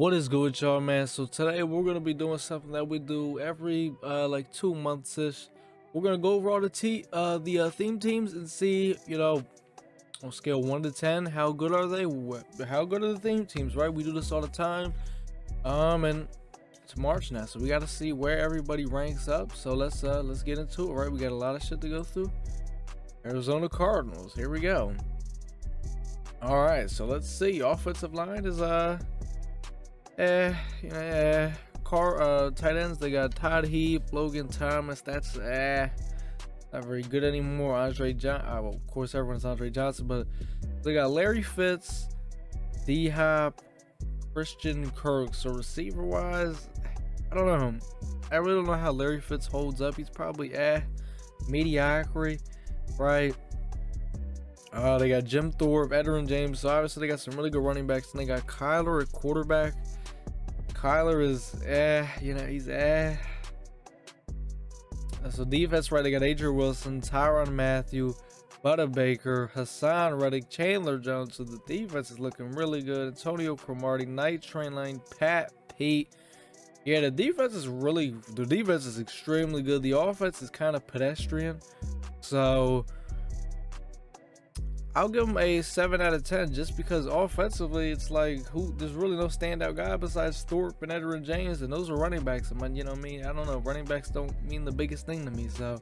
What is good, y'all, man? So today we're gonna be doing something that we do every like 2 months ish. We're gonna go over all the theme teams and see, on scale 1 to 10, how good are they? How good are the theme teams? Right? We do this all the time. And it's March now, so we gotta see where everybody ranks up. So let's get into it. Right? We got a lot of shit to go through. Arizona Cardinals. Here we go. All right, so let's see. Offensive line is tight ends, they got Todd Heap, Logan Thomas. That's not very good anymore. Andre John, well, of course everyone's Andre Johnson, but they got Larry Fitz, D Hop, Christian Kirk. So receiver wise, I don't know. I really don't know how Larry Fitz holds up. He's probably mediocrity, right? They got Jim Thorpe, Edgerrin James. So obviously they got some really good running backs, and they got Kyler at quarterback. Kyler is he's So defense, right? They got Adrian Wilson, Tyrann Mathieu, Butter Baker, Hassan Reddick, Chandler Jones. So the defense is looking really good. Antonio Cromartie, Night Train Lane, Pat Pete. Yeah, the defense is extremely good. The offense is kind of pedestrian. So I'll give them a 7 out of 10 just because offensively it's like there's really no standout guy besides Thorpe and Edgerrin James, and those are running backs. I mean, I don't know. Running backs don't mean the biggest thing to me. So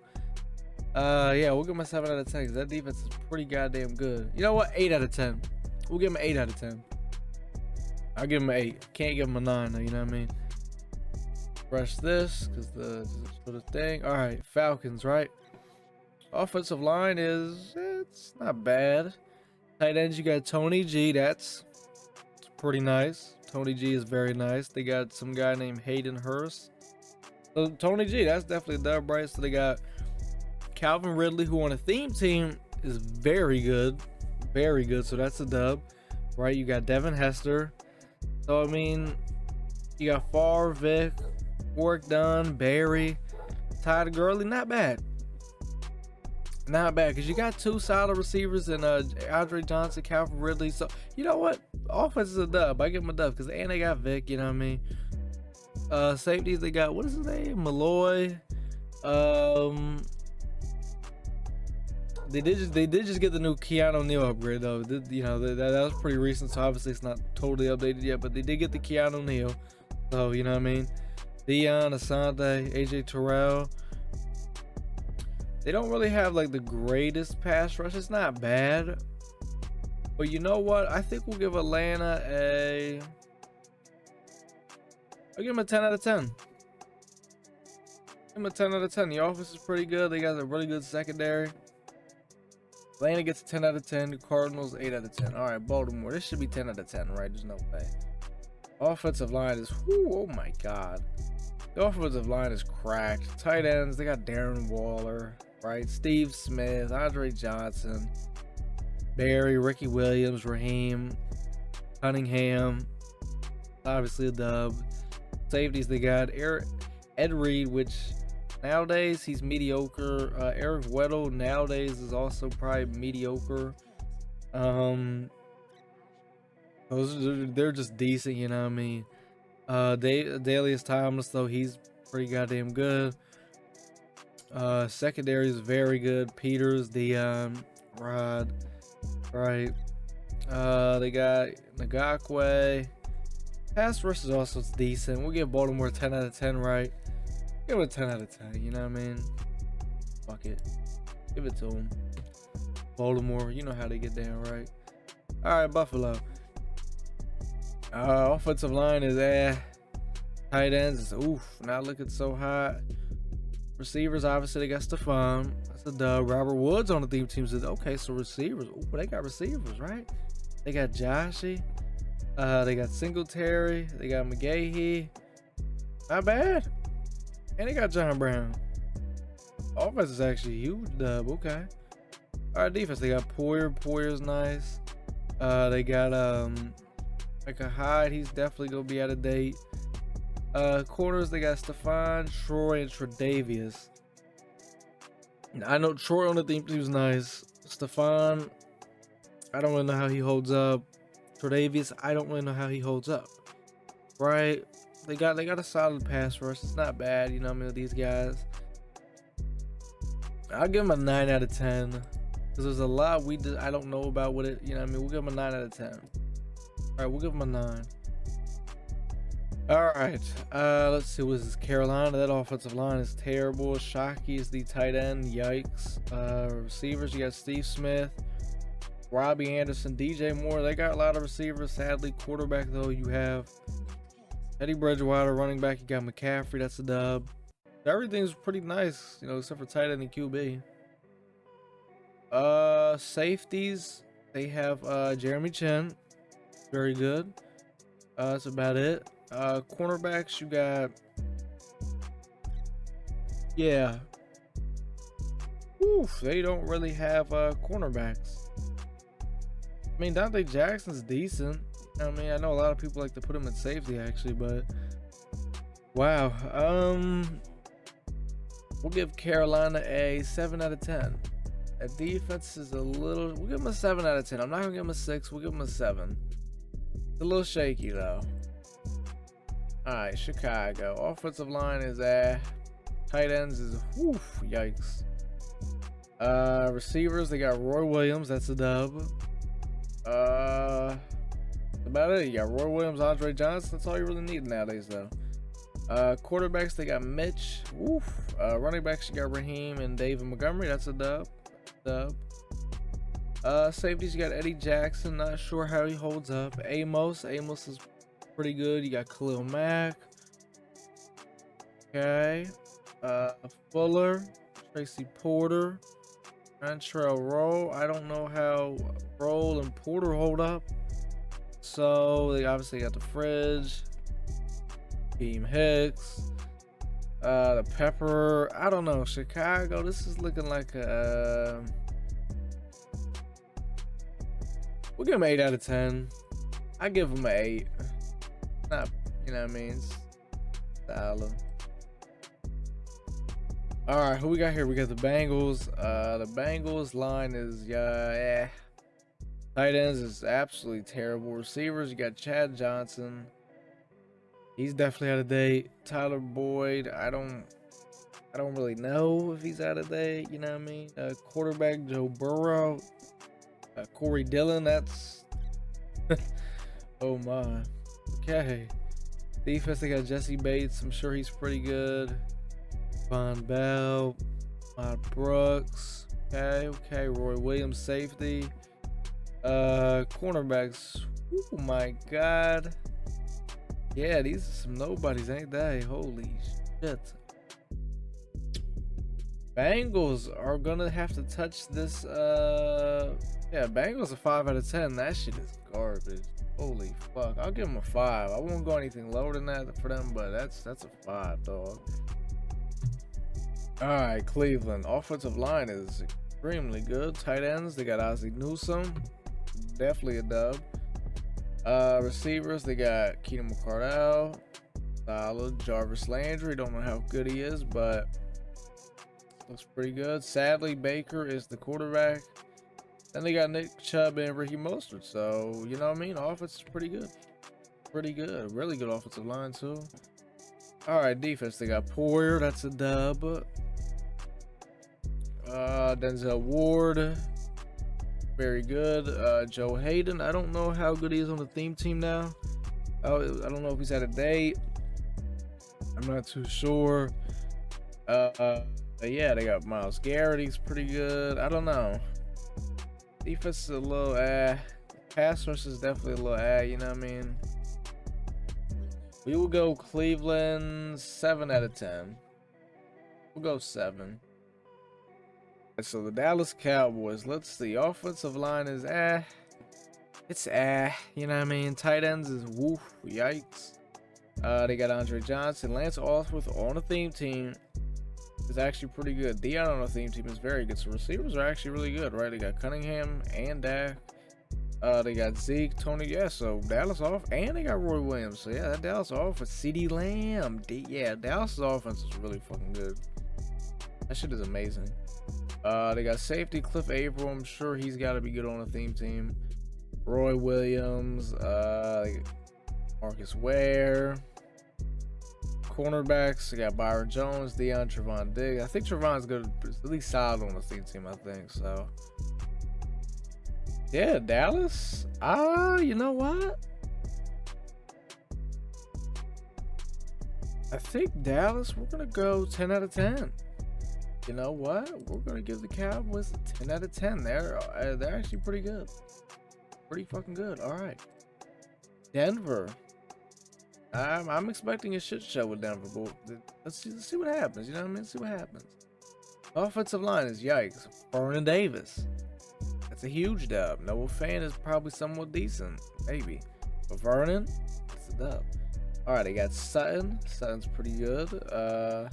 yeah, we'll give them a 7 out of 10 because that defense is pretty goddamn good. You know what? 8 out of 10. We'll give them 8 out of 10. I'll give them an 8. Can't give them a 9 though, you know what I mean? Brush this because the sort of thing. All right, Falcons, right? Offensive line it's not bad. Tight ends, you got Tony G. It's pretty nice. Tony G is very nice. They got some guy named Hayden Hurst. So Tony G, that's definitely a dub, right? So they got Calvin Ridley, who on a theme team is very good. Very good. So that's a dub, right? You got Devin Hester. So I mean, you got Favre, Vic, Warwick Dunn, Barry, Todd Gurley. Not bad. Not bad, because you got two solid receivers in Andre Johnson, Calvin Ridley. So you know what? Offense is a dub. I give them a dub because they got Vic. You know what I mean? Safeties, they got, what is his name? Malloy. They did just get the new Keanu Neal upgrade though. That was pretty recent, so obviously it's not totally updated yet. But they did get the Keanu Neal. So you know what I mean? Deion Asante, AJ Terrell. They don't really have like the greatest pass rush. It's not bad. But you know what? I think we'll give Atlanta I'll give them a 10 out of 10. Give them a 10 out of 10. The offense is pretty good. They got a really good secondary. Atlanta gets a 10 out of 10. The Cardinals, 8 out of 10. All right, Baltimore. This should be 10 out of 10, right? There's no way. Offensive line is, oh my God. The offensive line is cracked. Tight ends, they got Darren Waller, right? Steve Smith, Andre Johnson, Barry, Ricky Williams, Raheem, Cunningham, obviously a dub. Safeties, they got Ed Reed, which nowadays he's mediocre. Eric Weddle nowadays is also probably mediocre. They're just decent, you know what I mean? Dalius Thomas, though, he's pretty goddamn good. Secondary is very good. Peters, Dion, Rod, right? They got Ngakwe. Pass rush is also decent. We'll give Baltimore a 10 out of 10, right? Give it a 10 out of 10, you know what I mean? Fuck it. Give it to them. Baltimore, you know how they get down, right? Alright, Buffalo. Offensive line is tight ends is not looking so hot. Receivers, obviously they got Stephon. That's a dub. Robert Woods on the theme team says, okay, so receivers. They got receivers, right? They got Joshy. They got Singletary. They got McGahee. Not bad. And they got John Brown. Offense is actually huge dub. Okay. All right, defense. They got Poyer. Poyer's nice. They got like a Hyde, he's definitely gonna be out of date. Corners, they got Stephon, Troy, and Tre'Davious. I know Troy on the theme team was nice. Stephon, I don't really know how he holds up. Tre'Davious, I don't really know how he holds up. right? They got a solid pass rush. It's not bad, you know what I mean, with these guys. I'll give them a 9 out of 10. Because there's a lot I don't know about with it, you know what I mean? We'll give them a 9 out of 10. Alright, we'll give them a 9. Alright, let's see, what is this? Carolina, that offensive line is terrible. Shockey is the tight end, yikes. Receivers, you got Steve Smith, Robbie Anderson, DJ Moore. They got a lot of receivers, sadly. Quarterback, though, you have Teddy Bridgewater. Running back, you got McCaffrey, that's a dub. Everything's pretty nice, you know, except for tight end and QB. Safeties, they have Jeremy Chin, very good. That's about it. Cornerbacks, you got, yeah, oof, they don't really have cornerbacks. I mean, Dante Jackson's decent. I mean, I know a lot of people like to put him at safety actually, but wow. We'll give Carolina a 7 out of 10. That defense is a little, we'll give them a 7 out of 10. I'm not gonna give them a 6, we'll give them a 7. It's a little shaky though. Alright, Chicago. Offensive line is tight ends is woof, yikes. Receivers, they got Roy Williams, that's a dub. About it. You got Roy Williams, Andre Johnson, that's all you really need nowadays though. Quarterbacks, they got Mitch, woof. Running backs, you got Raheem and David Montgomery, that's a dub. Safeties, you got Eddie Jackson, not sure how he holds up. Amos is pretty good. You got Khalil Mack. Okay. Fuller, Tracy Porter, Antrell Roll. I don't know how Roll and Porter hold up. So they obviously got the Fridge, Beam Hicks, the Pepper. I don't know. Chicago, this is looking like a we'll give them 8 out of 10. I give them an 8. Not, you know what I mean? It's solid. Alright, who we got here? We got the Bengals. The Bengals line is tight ends is absolutely terrible. Receivers, you got Chad Johnson. He's definitely out of date. Tyler Boyd, I don't really know if he's out of date, you know what I mean? Quarterback Joe Burrow. Corey Dillon, that's oh my. Okay. Defense, they got Jesse Bates. I'm sure he's pretty good. Von Bell, Brooks. Okay. Roy Williams, safety. Cornerbacks. Oh my God. Yeah, these are some nobodies, ain't they? Holy shit. Bengals are gonna have to touch this. Yeah, Bengals a 5 out of 10. That shit is garbage. Holy fuck. I'll give them a 5. I won't go anything lower than that for them, but that's a 5, dog. Alright, Cleveland. Offensive line is extremely good. Tight ends, they got Ozzie Newsome. Definitely a dub. Receivers, they got Keenan McCardell. Solid. Jarvis Landry. Don't know how good he is, but looks pretty good. Sadly, Baker is the quarterback. Then they got Nick Chubb and Ricky Mostert. So, you know what I mean? Offense is pretty good. Pretty good. Really good offensive line, too. Alright, defense. They got Poyer. That's a dub. Denzel Ward. Very good. Joe Hayden. I don't know how good he is on the theme team now. I don't know if he's out of date. I'm not too sure. Yeah, they got Myles Garrett. He's pretty good. I don't know. Defense is a little pass rush is definitely a little you know what I mean? We will go Cleveland 7 out of 10. We'll go 7. So the Dallas Cowboys, let's see. Offensive line is it's you know what I mean? Tight ends is woof, yikes. They got Andre Johnson. Lance Osworth on a theme team is actually pretty good. Dion on a theme team is very good. So receivers are actually really good, right? They got Cunningham and Dak. They got Zeke, Tony. Yeah, so Dallas off, and they got Roy Williams. So yeah, that Dallas offense, CeeDee Lamb. Yeah, Dallas's offense is really fucking good. That shit is amazing. They got safety Cliff Averill. I'm sure he's got to be good on a theme team. Roy Williams. Marcus Ware. Cornerbacks, we got Byron Jones, Trevon Diggs. I think Trevon's good, at least solid on the theme team, I think. So, yeah, Dallas. You know what? I think Dallas, we're going to go 10 out of 10. You know what? We're going to give the Cowboys a 10 out of 10. They're actually pretty good. Pretty fucking good. All right. Denver. I'm expecting a shit show with Denver, but let's see what happens. You know what I mean? See what happens. Offensive line is yikes. Vernon Davis. That's a huge dub. Noah Fan is probably somewhat decent, maybe. But Vernon, it's a dub. All right, they got Sutton. Sutton's pretty good. It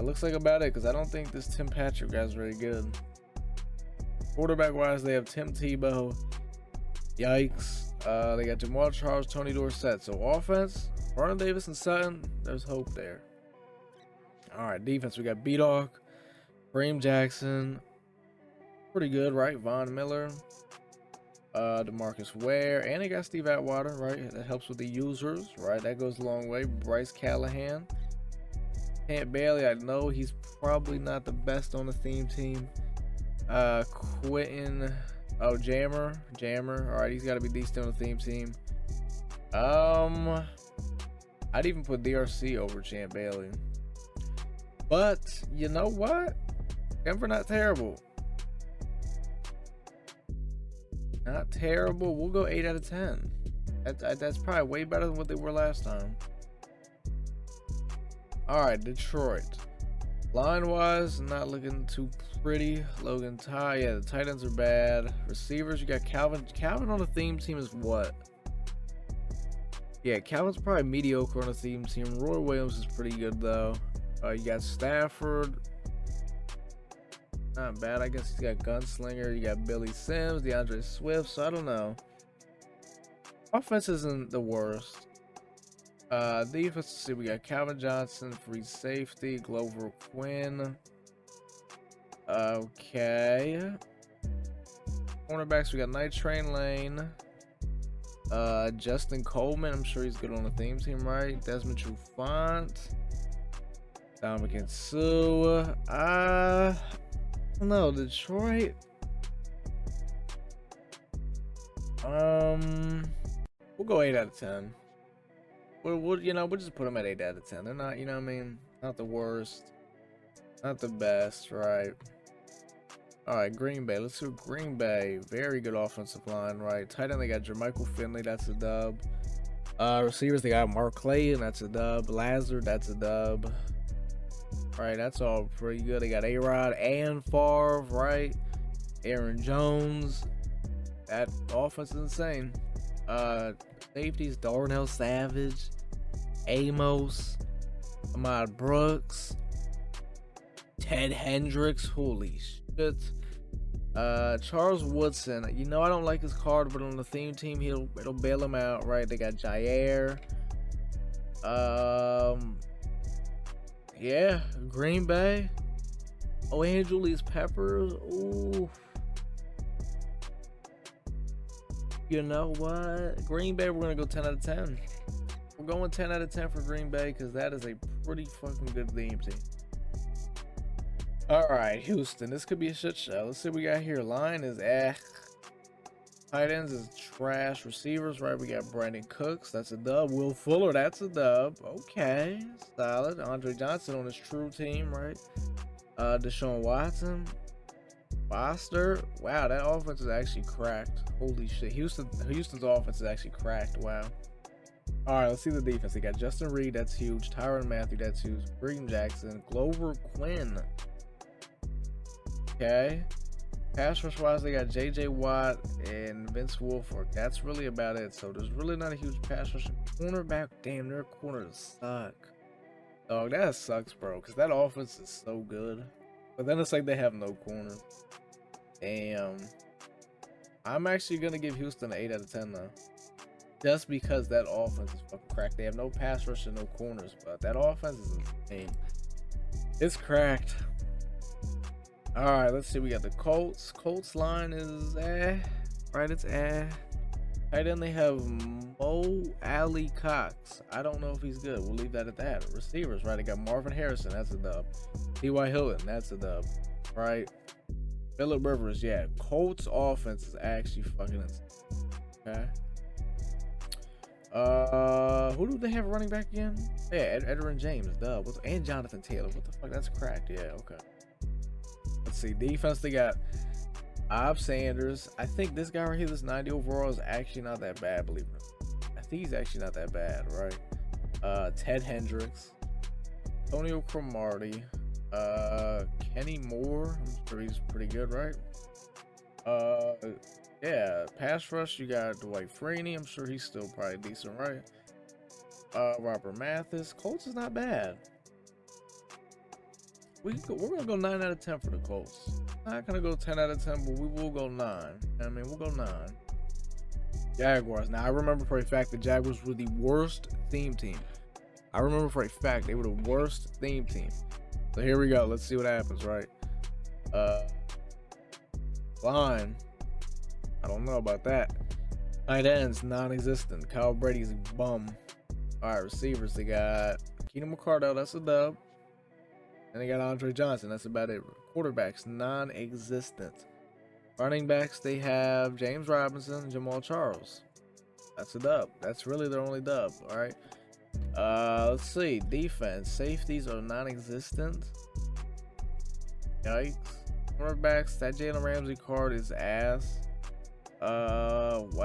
looks like about it because I don't think this Tim Patrick guy's very good. Quarterback wise, they have Tim Tebow. Yikes. They got Jamal Charles, Tony Dorsett. So offense, Vernon Davis and Sutton, there's hope there. All right, defense, we got B-Dog, Kareem Jackson, pretty good, right? Von Miller, DeMarcus Ware, and they got Steve Atwater, right? That helps with the users, right? That goes a long way. Bryce Callahan, Camp Bailey, I know he's probably not the best on the theme team. Quentin... Oh, Jammer. All right, he's got to be decent on the theme team. I'd even put DRC over Champ Bailey. But you know what? Denver not terrible. Not terrible. We'll go 8 out of 10. That's probably way better than what they were last time. All right, Detroit. Line-wise, not looking too pretty. Logan Ty, yeah, the tight ends are bad. Receivers, you got Calvin. Calvin on the theme team is what? Yeah, Calvin's probably mediocre on the theme team. Roy Williams is pretty good, though. You got Stafford. Not bad. I guess he's got Gunslinger. You got Billy Sims, DeAndre Swift, so I don't know. Offense isn't the worst. Defense, let's see, we got Calvin Johnson, free safety, Glover Quinn. Okay. Cornerbacks, we got Night Train Lane. Justin Coleman, I'm sure he's good on the theme team, right? Desmond Trufant. Dominican Sue. I don't know, Detroit. We'll go 8 out of 10. We'll just put them at 8 out of 10. They're not, you know what I mean? Not the worst. Not the best, right? All right, Green Bay. Let's do Green Bay. Very good offensive line, right? Tight end, they got Jermichael Finley. That's a dub. Receivers, they got Mark Clayton. That's a dub. Lazard, that's a dub. Right, that's all pretty good. They got A-Rod and Favre, right? Aaron Jones. That offense is insane. Safeties, Darnell Savage, Amos, Ahmad Brooks, Ted Hendricks, holy shit. Charles Woodson, you know I don't like his card, but on the theme team it'll bail him out, right? They got Jair. Yeah, Green Bay. Oh, and Julius Peppers. Ooh. You know what? Green Bay, we're going to go 10 out of 10. We're going 10 out of 10 for Green Bay because that is a pretty fucking good theme team. All right, Houston. This could be a shit show. Let's see what we got here. Line is Tight ends is trash. Receivers, right? We got Brandon Cooks. That's a dub. Will Fuller. That's a dub. Okay. Solid. Andre Johnson on his true team, right? Deshaun Watson. Foster. Wow, that offense is actually cracked. Holy shit. Houston's offense is actually cracked. Wow. All right, let's see the defense. They got Justin Reed. That's huge. Tyrann Mathieu. That's huge. Kareem Jackson. Glover Quinn. Okay. Pass rush wise, they got JJ Watt and Vince Wilfork. That's really about it. So there's really not a huge pass rush. Cornerback, damn, their corners suck. Dog, that sucks, bro. Because that offense is so good. But then it's like they have no corner. Damn. I'm actually going to give Houston an 8 out of 10, though. Just because that offense is fucking cracked. They have no pass rush and no corners. But that offense is insane. It's cracked. All right, let's see. We got the Colts. Colts line is right. It's Tight end, they have Mo Ali Cox. I don't know if he's good. We'll leave that at that. Receivers, right? They got Marvin Harrison. That's a dub. T.Y. Hilton. That's a dub. Right? Phillip Rivers. Yeah. Colts offense is actually fucking insane. Okay. Who do they have running back again? Yeah, Edgerrin James. Dub. And Jonathan Taylor. What the fuck? That's cracked. Yeah. Okay. Let's see. Defense, they got Bob Sanders. I think this guy right here, this 90 overall, is actually not that bad, believe it or not. I think he's actually not that bad, right? Ted Hendricks, Antonio Cromartie, Kenny Moore. I'm sure he's pretty good, right? Yeah, pass rush, you got Dwight Freeney. I'm sure he's still probably decent, right? Robert Mathis. Colts is not bad. We're gonna go 9 out of 10 for the Colts. Not gonna go 10 out of 10, but we will go 9. I mean, we'll go 9. Jaguars. Now I remember for a fact the Jaguars were the worst theme team. I remember for a fact they were the worst theme team. So here we go. Let's see what happens, right? Line. I don't know about that. Tight ends, non-existent. Kyle Brady's a bum. Alright, receivers, they got Keenan McCardell, that's a dub. And they got Andre Johnson. That's about it. Quarterbacks, non-existent. Running backs, they have James Robinson and Jamal Charles. That's a dub. That's really their only dub. All right. Let's see. Defense. Safeties are non-existent. Yikes. Cornerbacks, that Jalen Ramsey card is ass. Wow.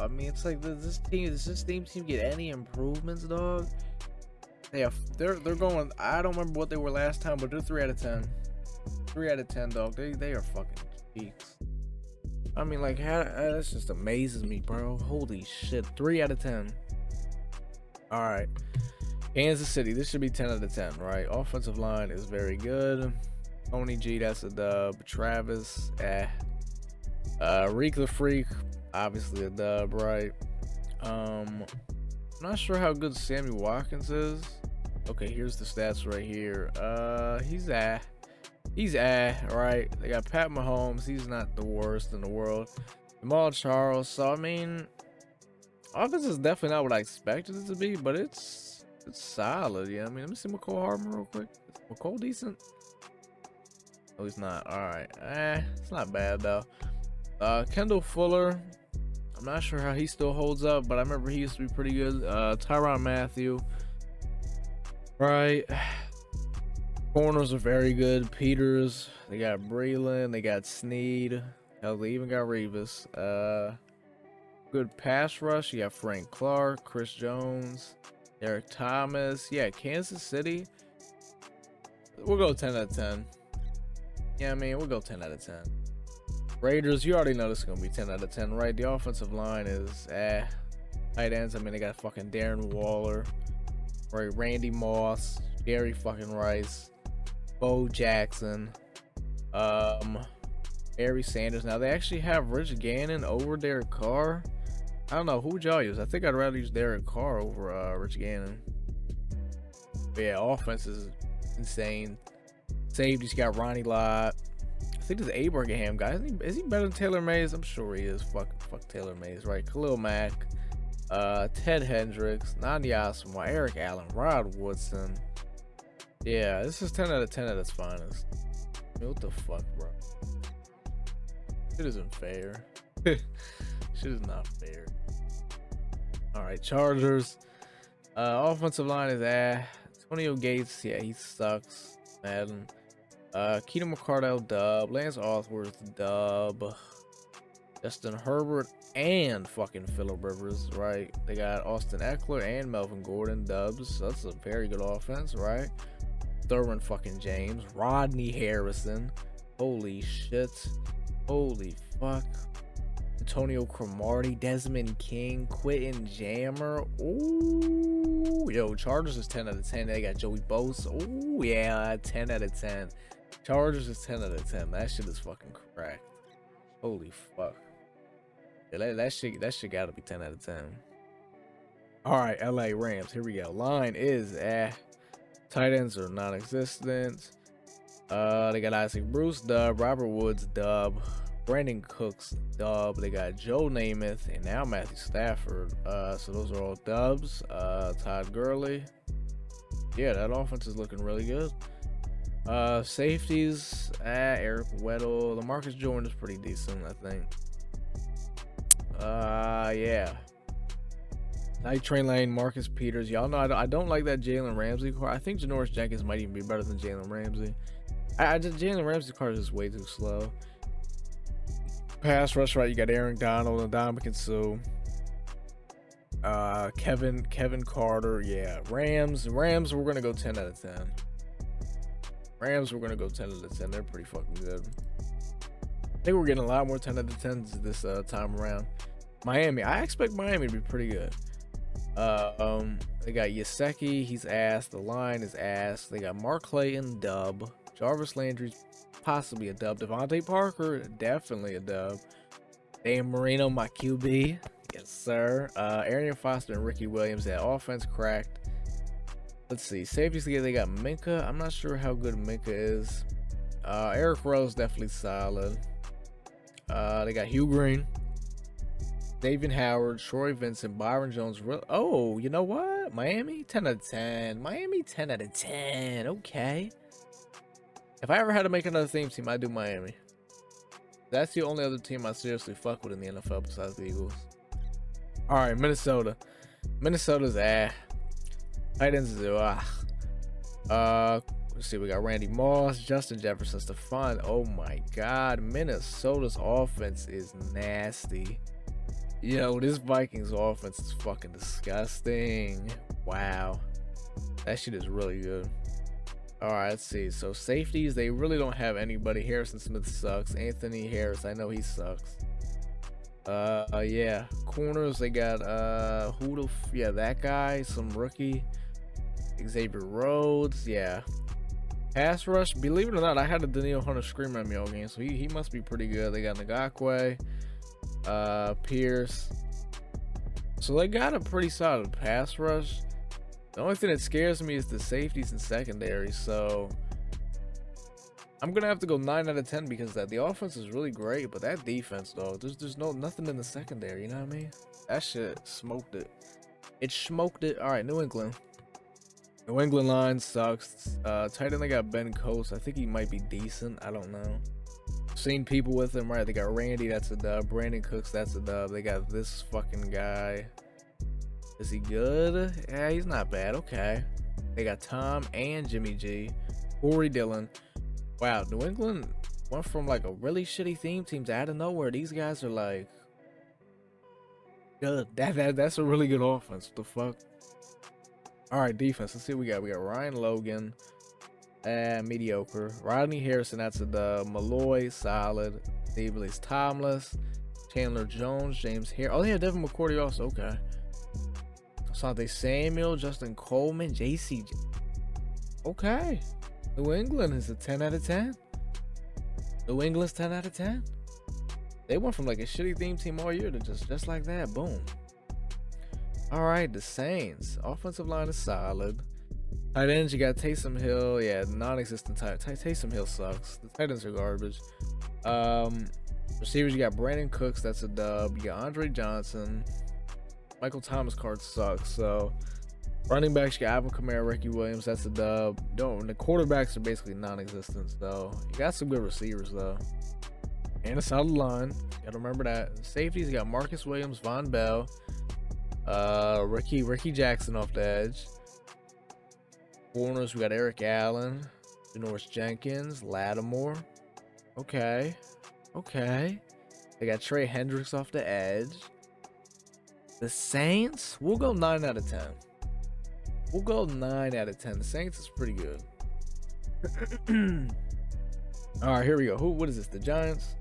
I mean, it's like, does this team get any improvements, dog? Yeah, they're going. I don't remember what they were last time, but they're 3 out of 10. 3 out of 10, dog. They are fucking cheeks. I mean, like, that just amazes me, bro. Holy shit, 3 out of 10. All right, Kansas City. This should be 10 out of 10, right? Offensive line is very good. Tony G, that's a dub. Travis, Reek the Freak, obviously a dub, right? I'm not sure how good Sammy Watkins is. Okay, here's the stats right here. He's right? They got Pat Mahomes. He's not the worst in the world. Jamal Charles. So I mean, offense is definitely not what I expected it to be, but it's solid. Yeah, I mean, let me see McCole Hardman real quick. Is McCole decent? Oh, he's not. All right. It's not bad though. Kendall Fuller. I'm not sure how he still holds up, but I remember he used to be pretty good. Tyrann Mathieu. Right. Corners are very good. Peters. They got Breland. They got Snead. Hell, they even got Revis. Good pass rush. You got Frank Clark, Chris Jones, Eric Thomas. Yeah, Kansas City. We'll go 10 out of 10. Yeah, I mean, we'll go 10 out of 10. Raiders, you already know this is going to be 10 out of 10, right? The offensive line is tight ends, I mean, they got fucking Darren Waller, right? Randy Moss, Gary fucking Rice, Bo Jackson, Barry Sanders. Now, they actually have Rich Gannon over Derek Carr. I don't know. Who would y'all use? I think I'd rather use Derek Carr over Rich Gannon. But yeah, offense is insane. Safeties got Ronnie Lott. I think this Abraham guy, is he better than Taylor Mays? I'm sure he is. Fuck Taylor Mays, right? Khalil Mack, Ted Hendricks, Nandi Osmar, Eric Allen, Rod Woodson. Yeah, this is 10 out of 10 at its finest. I mean, what the fuck, bro? Shit isn't fair. Shit is not fair. All right, Chargers. Offensive line is Antonio Gates. Yeah, he sucks. Madden. Keenan McCardell, dub. Lance Arthurs, dub. Justin Herbert and fucking Phillip Rivers, right? They got Austin Eckler and Melvin Gordon, dubs. So that's a very good offense, right? Thurman fucking James, Rodney Harrison. Holy shit. Holy fuck. Antonio Cromartie, Desmond King, Quentin Jammer. Ooh, yo, Chargers is 10 out of 10. They got Joey Bosa. Ooh, yeah, 10 out of 10. Chargers is 10 out of 10. That shit is fucking cracked. Holy fuck. Yeah, that shit gotta be 10 out of 10. All right, LA Rams. Here we go. Line is tight ends are non-existent. They got Isaac Bruce, dub. Robert Woods, dub. Brandon Cooks, dub. They got Joe Namath and now Matthew Stafford. So those are all dubs. Todd Gurley. Yeah, that offense is looking really good. Safeties, Eric Weddle. LaMarcus Jordan is pretty decent, I think. Yeah. Night Train Lane, Marcus Peters. Y'all know I don't like that Jalen Ramsey card. I think Janoris Jenkins might even be better than Jalen Ramsey. Jalen Ramsey card is just way too slow. Pass rush, right? You got Aaron Donald and Dominican Sue. Kevin Carter. Yeah. Rams, we're gonna go 10 out of 10. Rams, we're gonna go 10 out of 10. They're pretty fucking good. I think we're getting a lot more 10 out of 10s this time around. Miami, I expect Miami to be pretty good. They got Yaseki, he's ass. The line is ass. They got Mark Clayton, dub. Jarvis Landry's possibly a dub. Devontae Parker, definitely a dub. Dan Marino, my QB. Yes, sir. Arian Foster and Ricky Williams. That offense cracked. Let's see. Safeties together, they got Minka. I'm not sure how good Minka is. Eric Rose, definitely solid. They got Hugh Green, David Howard, Troy Vincent, Byron Jones. Oh, you know what? Miami, 10 out of 10. Miami, 10 out of 10. Okay. If I ever had to make another theme team, I'd do Miami. That's the only other team I seriously fuck with in the NFL besides the Eagles. All right, Minnesota. Minnesota's tight ends is let's see. We got Randy Moss, Justin Jefferson, Stephon. Oh my God, Minnesota's offense is nasty. Yo, this Vikings offense is fucking disgusting. Wow, that shit is really good. All right, let's see. So safeties, they really don't have anybody. Harrison Smith sucks. Anthony Harris, I know he sucks. Yeah. Corners, they got that guy, some rookie. Xavier Rhodes, yeah. Pass rush, believe it or not, I had a Daniil Hunter scream at me all game, so he must be pretty good. They got Ngakwe, Pierce. So they got a pretty solid pass rush. The only thing that scares me is the safeties and secondary, so I'm gonna have to go 9 out of 10 because the offense is really great, but that defense, though, there's nothing in the secondary. You know what I mean? That shit smoked it. It smoked it. All right, New England. New England line sucks. Tight end, they got Ben Coates. I think he might be decent. I don't know. Seen people with him, right? They got Randy, that's a dub. Brandon Cooks, that's a dub. They got this fucking guy. Is he good? Yeah, he's not bad. Okay. They got Tom and Jimmy G. Corey Dillon. Wow, New England went from like a really shitty theme team to out of nowhere. These guys are like good. That's a really good offense. What the fuck? All right, defense. Let's see what we got. We got Ryan Logan, mediocre. Rodney Harrison, that's a dub. Malloy, solid. Davis Tomless, Chandler Jones, James Hare. Oh yeah, Devin McCourty also. Okay. Asante Samuel, Justin Coleman, JC. Okay. New England is a 10 out of 10. New England's 10 out of 10. They went from like a shitty theme team all year to just like that. Boom. All right, the Saints. Offensive line is solid. Tight ends, you got Taysom Hill. Yeah, non-existent Taysom Hill sucks. The tight ends are garbage. Receivers, you got Brandon Cooks. That's a dub. You got Andre Johnson. Michael Thomas card sucks. So running backs, you got Alvin Kamara, Ricky Williams. That's a dub. The quarterbacks are basically non-existent. So you got some good receivers though, and a solid line. Gotta remember that. Safeties, you got Marcus Williams, Von Bell, Ricky Jackson off the edge. Corners, we got Eric Allen, Janoris Jenkins, Lattimore. Okay. They got Trey Hendricks off the edge. The Saints, we'll go 9 out of 10. We'll go 9 out of 10. The Saints is pretty good. All right, here we go. What is this? The Giants?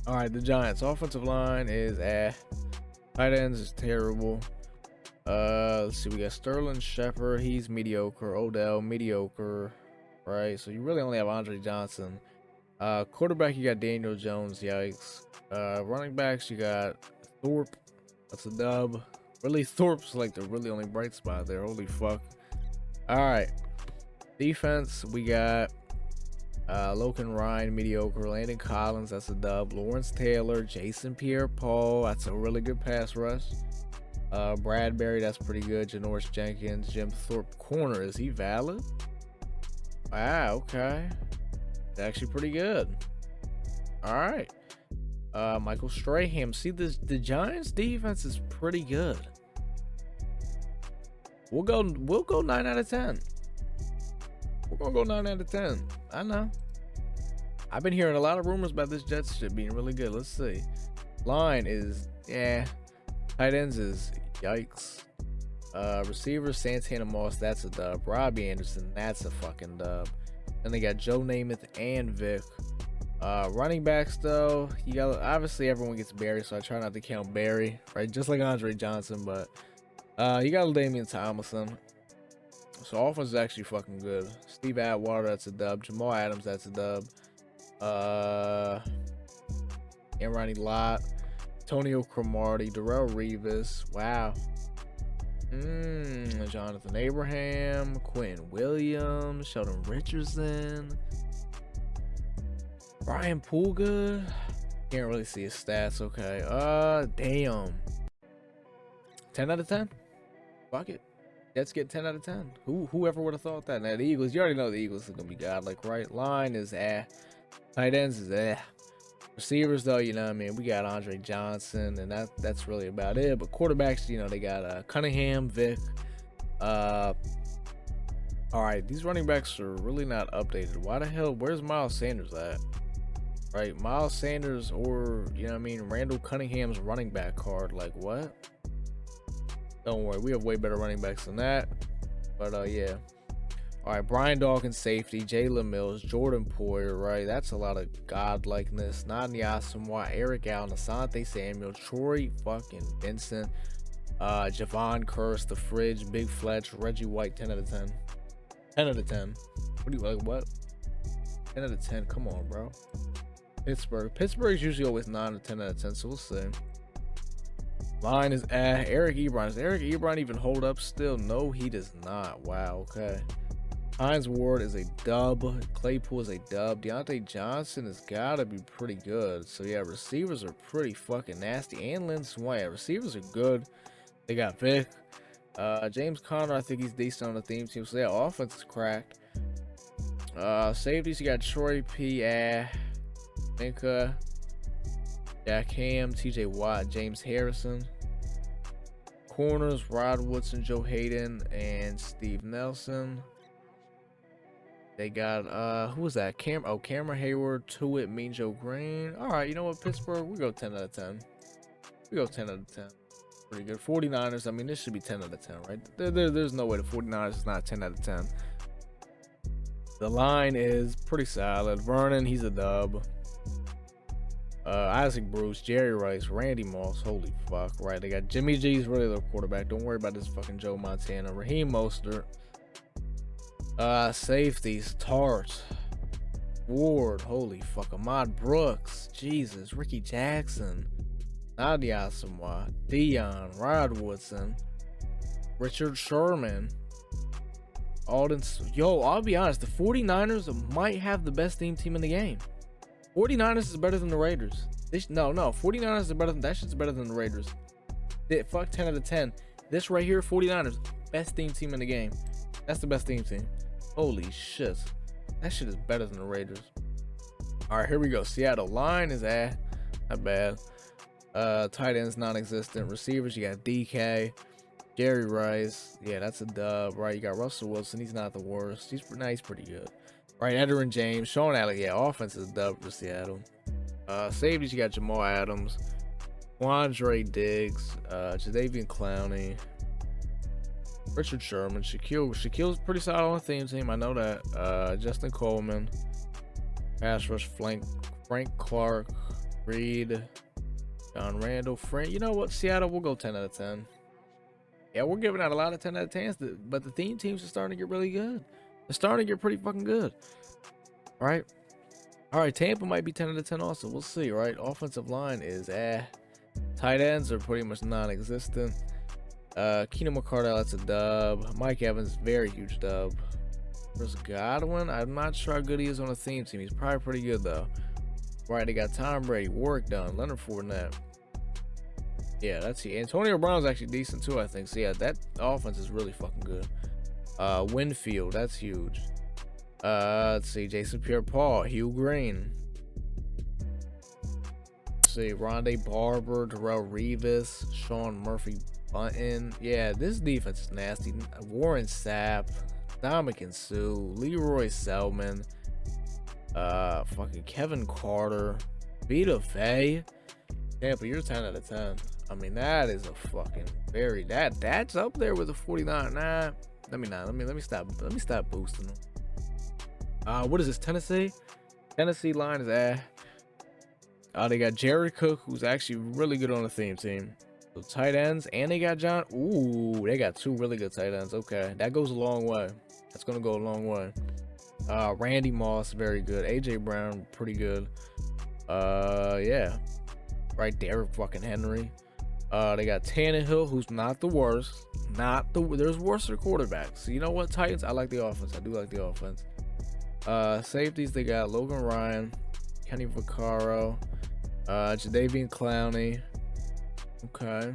All right, the Giants. Offensive line is tight ends is terrible. Let's see. We got Sterling Shepard. He's mediocre. Odell, mediocre. Right. So you really only have Andre Johnson. Quarterback, you got Daniel Jones. Yikes. Running backs, you got Thorpe. That's a dub. Really, Thorpe's like the really only bright spot there. Holy fuck. All right. Defense, we got Logan Ryan, mediocre. Landon Collins, that's a dub. Lawrence Taylor, Jason Pierre-Paul, that's a really good pass rush. Bradbury, that's pretty good. Janoris Jenkins, Jim Thorpe, corner, is he valid? Wow, okay. It's actually pretty good. All right. Michael Strahan. See, the Giants defense is pretty good. We'll go 9 out of 10. We're gonna go 9 out of 10. I know. I've been hearing a lot of rumors about this Jets shit being really good. Let's see. Line is tight ends is yikes. Receivers Santana Moss, that's a dub. Robbie Anderson, that's a fucking dub. Then they got Joe Namath and Vic. Running backs though, you got obviously everyone gets Barry, so I try not to count Barry, right? Just like Andre Johnson, but you got Damian Tomlinson. So offense is actually fucking good. Steve Atwater, that's a dub. Jamal Adams, that's a dub. And Ronnie Lott, Antonio Cromartie, Darrell Revis. Wow. Jonathan Abraham, Quentin Williams, Sheldon Richardson, Brian Poolgood. Can't really see his stats. Okay. Damn. 10 out of 10. Fuck it. Let's get 10 out of 10. Whoever would have thought that? Now the Eagles, you already know the Eagles are gonna be godlike, right? Line is tight ends is Receivers though, you know what I mean, we got Andre Johnson, and that's really about it. But quarterbacks, you know, they got Cunningham, Vic. All right, these running backs are really not updated. Why the hell? Where's Miles Sanders at? Right, Miles Sanders, or you know what I mean, Randall Cunningham's running back card. Like what? Don't worry, we have way better running backs than that. But yeah. All right, Brian Dawkins, safety. Jalen Mills, Jordan Poyer, right? That's a lot of godlikeness. Nani Asamoah, Eric Allen, Asante Samuel, Troy fucking Vincent, Javon Curse, The Fridge, Big Fletch, Reggie White, 10 out of 10. 10 out of 10. What do you like? What? 10 out of 10. Come on, bro. Pittsburgh. Pittsburgh's usually always 9 or 10 out of 10, so we'll see. Line is Eric Ebron. Does Eric Ebron even hold up still? No, he does not. Wow, okay. Hines Ward is a dub. Claypool is a dub. Deontay Johnson has got to be pretty good. So, yeah, receivers are pretty fucking nasty. And Lynn Swan. Yeah, receivers are good. They got Vic. James Conner, I think he's decent on the theme team. So, yeah, offense is cracked. Safeties, you got Troy P. Minka. Jack Ham, TJ Watt, James Harrison. Corners, Rod Woodson, Joe Hayden, and Steve Nelson. They got, who was that? Cameron Hayward, Tuitt, Mean Joe Green. All right, you know what, Pittsburgh? We go 10 out of 10. We go 10 out of 10. Pretty good. 49ers, I mean, this should be 10 out of 10, right? There's no way the 49ers is not 10 out of 10. The line is pretty solid. Vernon, he's a dub. Isaac Bruce, Jerry Rice, Randy Moss, holy fuck, right? They got Jimmy G's really their quarterback. Don't worry about this fucking Joe Montana. Raheem Mostert. Safeties, Tart, Ward, holy fuck, Ahmad Brooks, Jesus, Ricky Jackson, Nadia Asamoah, Dion, Rod Woodson, Richard Sherman, Alden. Yo, I'll be honest, the 49ers might have the best team in the game. 49ers is better than the Raiders. No, 49ers is better than that. Shit's better than the Raiders. Fuck 10 out of 10. This right here, 49ers, best team in the game. That's the best team. Holy shit. That shit is better than the Raiders. All right, here we go. Seattle line is not bad. Tight ends non-existent. Receivers, you got DK, Jerry Rice. Yeah, that's a dub, right? You got Russell Wilson. He's not the worst. He's pretty good. Right, Edgerrin James, Sean Allen. Yeah, offense is a dub for Seattle. Safeties, you got Jamal Adams, Quandre Diggs, Jadeveon Clowney, Richard Sherman, Shaquille's pretty solid on the theme team. I know that. Justin Coleman, pass rush flank, Frank Clark, Reed, John Randall, Frank. You know what? Seattle, we'll go 10 out of 10. Yeah, we're giving out a lot of 10 out of 10s, but the theme teams are starting to get really good. They're starting to get pretty fucking good. Right? All right, Tampa might be 10 out of 10 also. We'll see, right? Offensive line is Tight ends are pretty much non-existent. Keenan McCardell, that's a dub. Mike Evans, very huge dub. Chris Godwin. I'm not sure how good he is on a theme team. He's probably pretty good though. Right, they got Tom Brady, Warwick Dunn, Leonard Fournette. Yeah, that's it. Antonio Brown's actually decent too, I think. So yeah, that offense is really fucking good. Winfield, that's huge. Let's see, Jason Pierre-Paul, Hugh Green. Let's see, Rondé Barber, Darrell Revis, Sean Murphy Bunton. Yeah, this defense is nasty. Warren Sapp, Dominican Sue, Leroy Selman, fucking Kevin Carter, Vita Vey. Tampa, you're 10 out of 10. I mean, that is a fucking that's up there with a 49. Nah, let me stop boosting them. What is this? Tennessee line is they got Jared Cook, who's actually really good on the theme team. So tight ends, and they got John. Ooh, they got 2 really good tight ends. Okay, that goes a long way. That's gonna go a long way. Randy Moss, very good. AJ Brown, pretty good. Yeah, right there, fucking Henry. They got Tannehill, who's not the worst. There's worse quarterbacks. So you know what, Titans? I like the offense. I do like the offense. Safeties, they got Logan Ryan, Kenny Vaccaro, Jadeveon Clowney. Okay.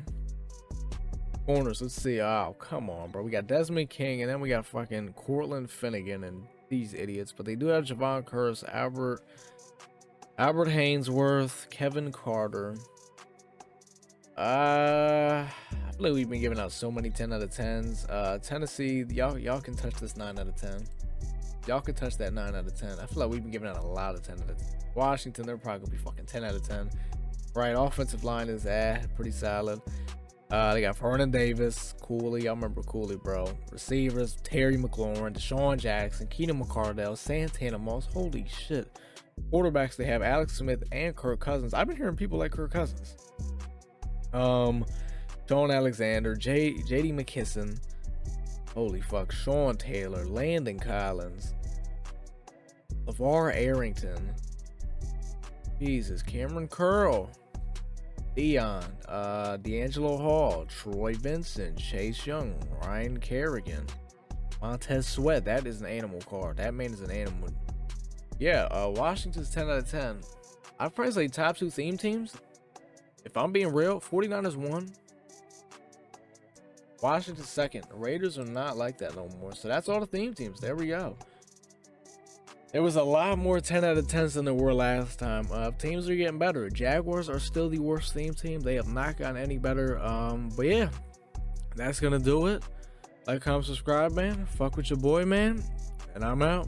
Corners, let's see. Oh, come on, bro. We got Desmond King, and then we got fucking Cortland Finnegan and these idiots. But they do have Javon Curse, Albert Hainsworth, Kevin Carter. I feel like we've been giving out so many 10 out of 10s. Tennessee, y'all can touch this 9 out of 10. Y'all can touch that 9 out of 10. I feel like we've been giving out a lot of 10 out of 10. Washington, they're probably gonna be fucking 10 out of 10. Right, offensive line is pretty solid. They got Vernon Davis, Cooley. Y'all remember Cooley, bro. Receivers, Terry McLaurin, Deshaun Jackson, Keenan McCardell, Santana Moss. Holy shit. Quarterbacks, they have Alex Smith and Kirk Cousins. I've been hearing people like Kirk Cousins. Sean Alexander, J.D. McKisson. Holy fuck. Sean Taylor, Landon Collins, LeVar Arrington. Jesus, Cameron Curl, Dion, D'Angelo Hall, Troy Vincent, Chase Young, Ryan Kerrigan, Montez Sweat. That is an animal card. That man is an animal. Yeah, Washington's 10 out of 10. I'd probably say top 2 theme teams. If I'm being real, 49ers 1. Washington's 2nd. The Raiders are not like that no more. So that's all the theme teams. There we go. There was a lot more 10 out of 10s than there were last time. Teams are getting better. Jaguars are still the worst theme team. They have not gotten any better. But yeah, that's gonna do it. Like, comment, subscribe, man. Fuck with your boy, man. And I'm out.